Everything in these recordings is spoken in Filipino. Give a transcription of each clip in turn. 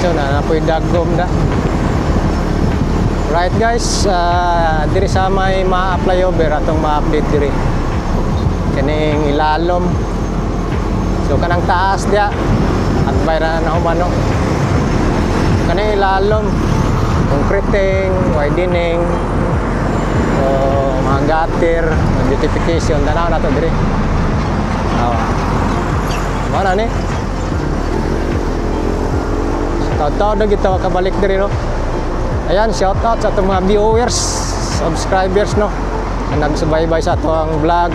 So na po dagom da. Right guys, diri sa may ma-flyover atong ma-update diri. Kaning ilalom. So kanang taas dia at bayran na humano. Kaning ilalom, concreting, widening, so mga gutter, beautification, tanaw na to diri. Mana ni? Taw-taw na gito kabalik diri no. Ayan, shout out sa atong mga viewers, subscribers no, na nagsubaybay sa atong vlog.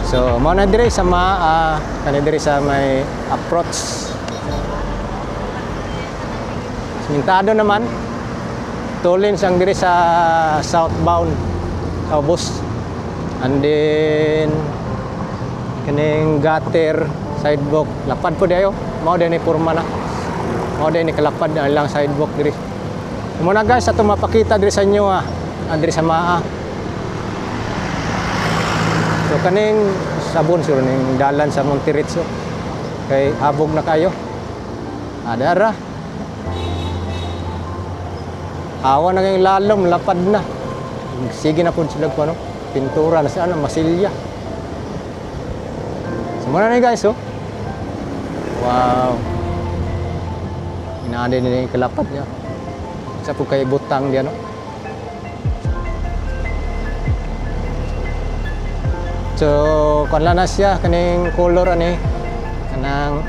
So mo na diri sa kani diri sa may approach. Simintado naman. Tulin sang diri sa southbound sa bus. And then kaning gutter, sidewalk, lapad po dayo. Mao din ni porma na. Mao din ni kalapad na lang sidewalk diri. Muna guys, ato mapakita diri sa inyo diri sa maa. So kaning sabon sur ning dalan sa Monterrey kay habog na kayo. Adara. Awa na kayong lalom, lapad na. Sige na po sila po, pintura na saan, masilya. So muna na guys, wow. Inaanay nila yung kalapad niya. Sa po kay butang diyan, no? So, kanla na siya, kaning color, kanang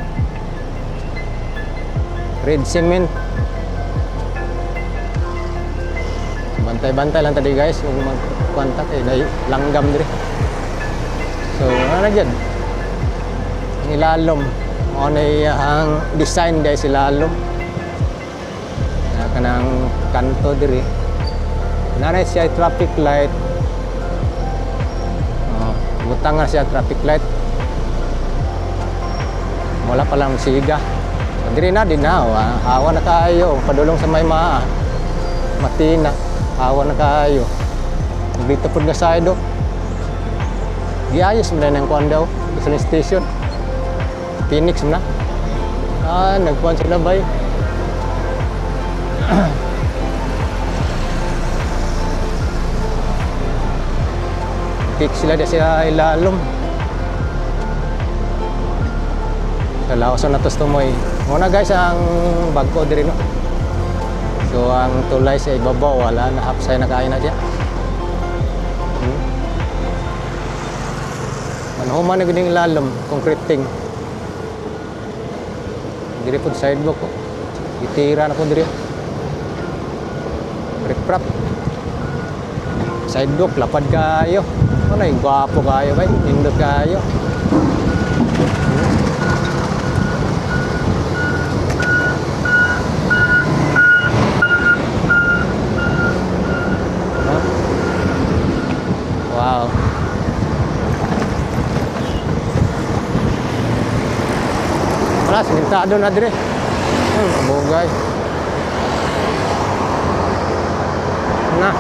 red cement. Bantay-bantay lang tadi guys, kung mag-contact dahil langgam diri. So, ano na dyan? Ang ilalom. Ano ang design dahil silalom. Kanang kanto diri. Nanay siya traffic light. Butang nga siya traffic light. Wala pa lang siga. Diri na din na. Hawa na kayo. Padulong sa may maa. Matina. Hawa na kayo. Dito po nga side o. Giayos mo na ng kuwan daw. Sa station. Phoenix mo na. Nagkuhan sila ba Kik sila di siya ilalom. Sa laosan na to tumoy. Muna guys ang bagko diri no. So ang tulay sa ibabaw wala na hapsay na kain na siya. Manhuman na guding lalom, concreting. Diri po sidewalk ko. Itira na po diri. Riprap. Sidewalk, lapad kayo. Ano yung gwapo kayo ba? Indot kayo. Wow. Wala, simintado na dire. Bugay. Na.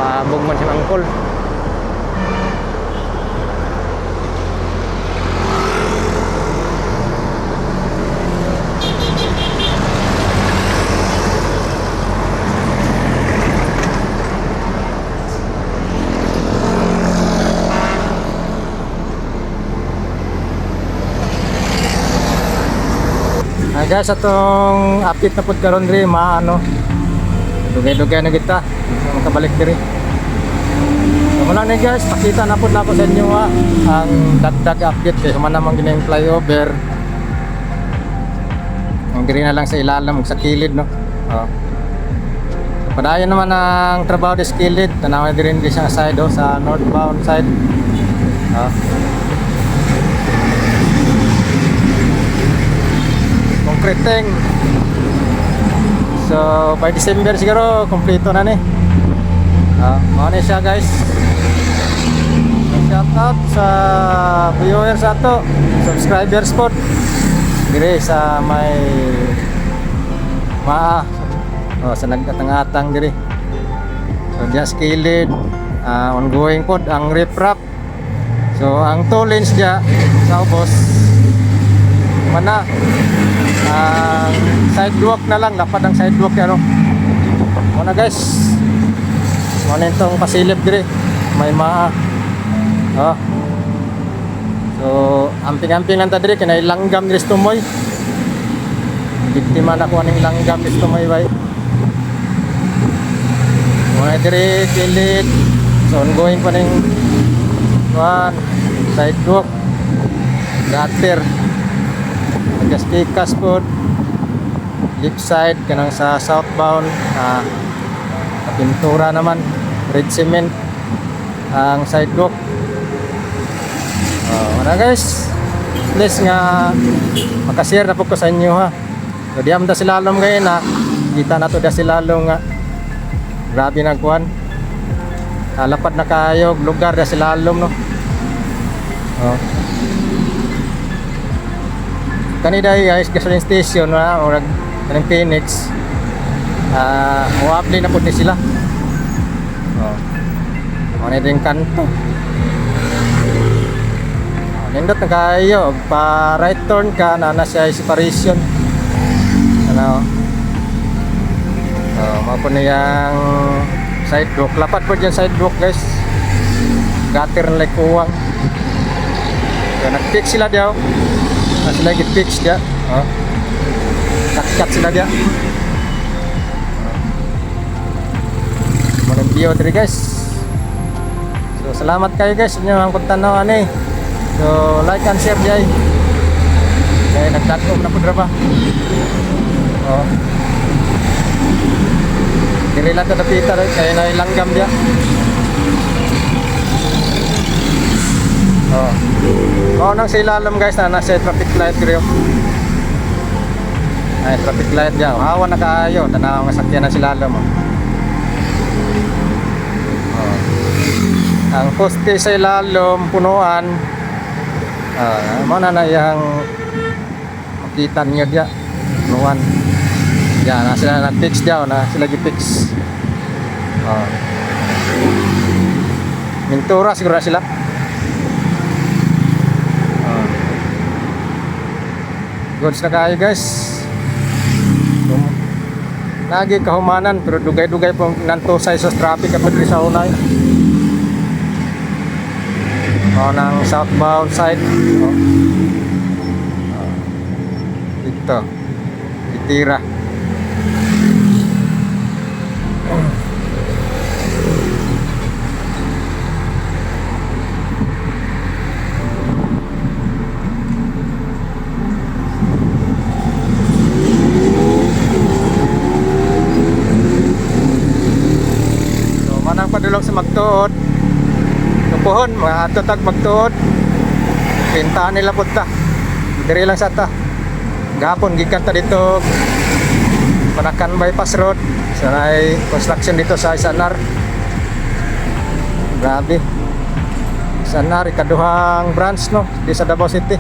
Pabog man si Angkol. Guys, atong update na pud karon diri maano. Dugay-dugay na kita. So makabalik diri. So muna ni guys, pakita na pud na ko sa inyo ang dagdag update kay man namang gining flyover. Ang diri na lang sa ilalim sa kilid no. So, padayon naman ang trabaho di sa kilid. Tanaw diri sa side sa northbound side. Concreting. So by December siguro kompleto na ni. Mao ni siya guys. Shout out sa viewers ato, subscribers po. Dire sa may sa nagkatang-atang dire. So just kilid, ongoing po ang riprap. So ang toll lanes dia sa ubos mana ang sidewalk na lang, lapad ang sidewalk yan, no? Muna guys, muna itong pasilip dire, may oh. So amping-amping lang ta dire, kinay langgam dire tumoy, biktima na ko aning langgam dire tumoy bay. Muna dire kilit, so ongoing pa ning sidewalk, gutter, nagaspikas po left side kanang sa southbound, pintura naman red cement ang sidewalk. Wala guys, please nga makashare na po ko sa inyo ha. So diam da silalom ngayon ha, kita na to da silalom nga grabe na kuan, lapad na kayo lugar da silalom, no? Kanina guys, gasoline station na or ng Phoenix, muapli na po din sila. Ano din kanto, nindot na kayo pa right turn ka na nasa separation, ano, mapo na yung sidewalk, lapad po dyan sidewalk guys, gutter na like uwang. So nag-fix sila diyaw, sila git-fix diya, cut sila diya. Malang view diri guys. So salamat kayo guys inyo ang pagtanaw ani. So like and share diay. Kaya nagdagom na pud ra ba. Diri lang ta dapita kay na langgam diya. Nang silalam guys na nasa traffic light diri. Ay traffic light diya. Hawa na kaayo tanaw nga sakyan na silalam. Ang poste sa ilalom punuan, mo na yang makita niyo diya punuan diya na sila nag-fix diya na sila gi-fix. Mintura siguro sila. Goods na kayo guys. Lagi kahumanan pero dugay-dugay pong nantusay sa traffic at diri sa unay. Nang southbound side. Dito. Itira. Manang padulong sa magtuod tupuhon mga atotag magtuod pintahan nila punta diri lang sa ta gapon gikan ta dito Panakan Bypass Road sa may construction dito sa Isanar. Grabe Isanar ikaduhang branch no di sa Davao City.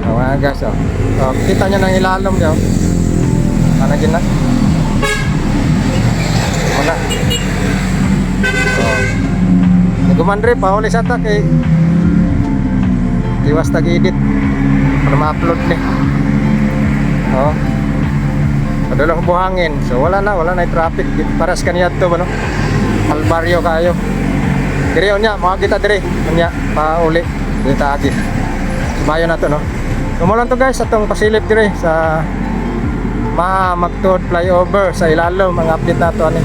Mga guys kita nyo ng ilalom nyo panagin na muna. Nagumandre pa uli sa ta kay iwas tag-edit para ma-upload ni. Padulong buhangin. So wala na yung traffic. Paras kaniya to no? Albaryo kayo. Dire nya mga kita dire nya pa uli dito agi. Sumayo na to no. Sumulon to guys atong pasilip dire sa Magtuod flyover sa ilalom mga update na to ani.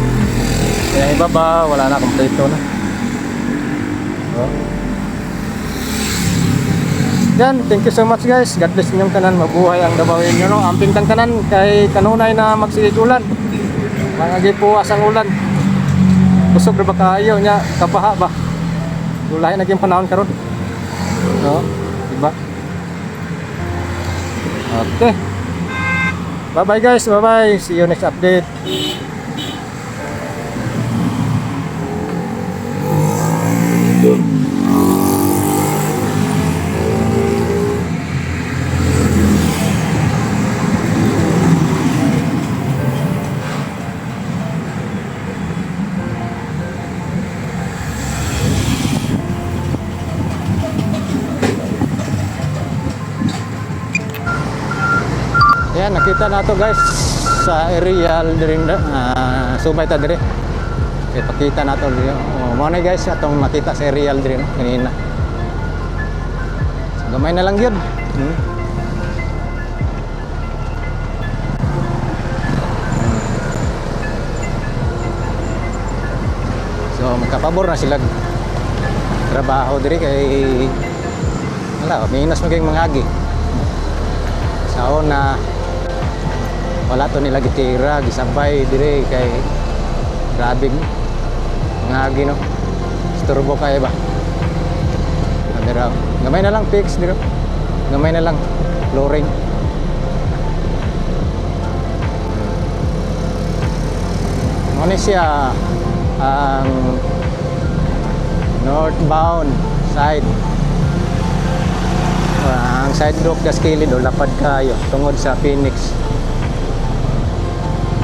Kaya ibaba wala na kompleto na. Yan, thank you so much guys. God bless ninyong tanan, mabuhay ang Davawin nyo no. Amping tang tanan kay kanunay na magsigig ulan. Mga gipuwas ang ulan. Kusog na ba kayo nya kabaha ba? Ulay naging panahon karon. No, diba? Okay. Bye bye guys, bye bye. See you next update. Ayan, nakita na to guys sa aerial diri subay ta diri. Okay, pakita na to diri. Oh, mo na guys atong nakita sa aerial diri no kanina. So, gamay na lang yun. So magkapabor na sila trabaho diri kay wala, minas maging mangagi. Sa una wala to nila gitira, gisabay diri kay grabe mangagi no. Isturbo kay ba. Pero gamay na lang fix diri. Gamay na lang flooring. Ano siya ang northbound side. Ang side dock gas kilid o lapad kayo tungod sa Phoenix.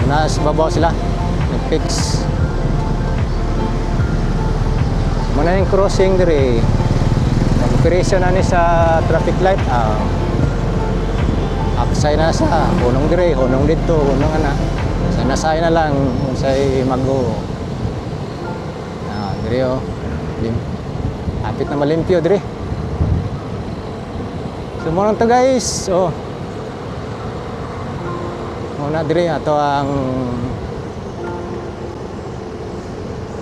Nas babaw sila nag-fix. Muna yung crossing diri. Nag-operation na ni sa traffic light. Aksay na sa hunong diri, hunong dito, hunong ana. Sa nasay na lang unsay mag-o. Diri oh. Hapit na malimpyo diri. So mo to guys. Oh. Muna diri ato ang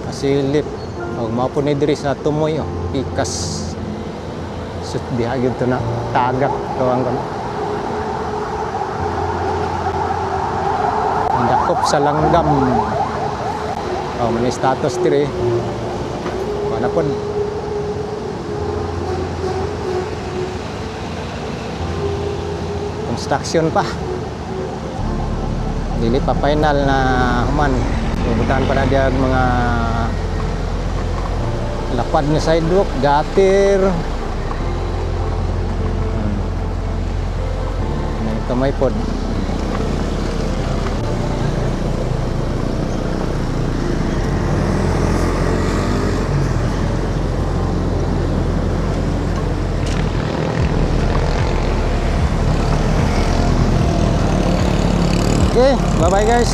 pasilip. Og mao po ni diri sa tumoy oh. Pikas. Sut diha gyud to na tagak to ang dakop sa langgam. Oh, man status diri. Wala po. Construction pa. Dili pa final na human. Bubutan pa na diag mga lapad na sidewalk, gutter. Kamay pod. Okay, bye-bye guys.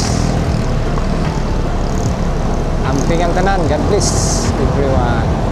Amping ang tanan. God bless everyone.